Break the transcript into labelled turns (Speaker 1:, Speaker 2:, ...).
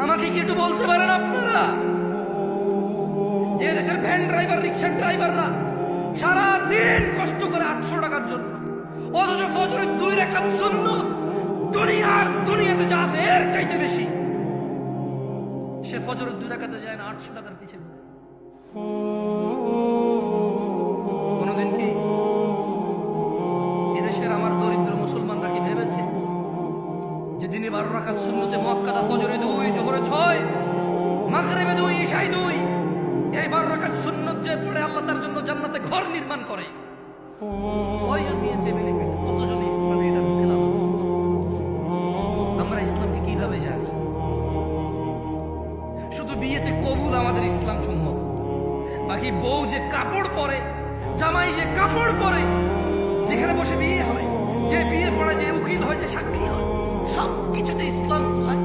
Speaker 1: আমাকে কি একটু বলতে পারেন আপনারা, যে দেশের ভ্যান ড্রাইভার, রিক্সার ড্রাইভাররা সারা দিন কষ্ট করে 800 টাকার জন্য, অথচ ফজরের 2 রাকাত সুন্নাত দুনিয়াতে যা আছে এর চাইতে বেশি, সে ফজরের 2 রাকাতে যায় না 800 টাকার পিছনে। কোনদিন কি এদেশের আমার দরিদ্র মুসলমানরা কি ভেবেছে যে দিনে 12 রাকাত সুন্নতে মুআক্কাদা, ফজরে 2, জোহরে 6, মাগরিবে 2, ইশায় 2, এই 12 রাকাত সুন্নত যে পড়ে আল্লাহ তার জন্য জান্নাতে ঘর নির্মাণ করে, কয়জন নিয়েছে বেনিফিট? কতজন ইসলামে এটা ঢুকেলাম? আমরা ইসলামকে কিভাবে জানি? শুধু বিয়েতে কবুল আমাদের ইসলাম সম্মত, বাকি বউ যে কাপড় পরে, জামাই যে কাপড় পরে, যেখানে বসে বিয়ে হয়, যে বিয়ে পড়ে, যে উকিল হয়, যে সাক্ষী হয়, সব কিছুতে ইসলাম কোথায়?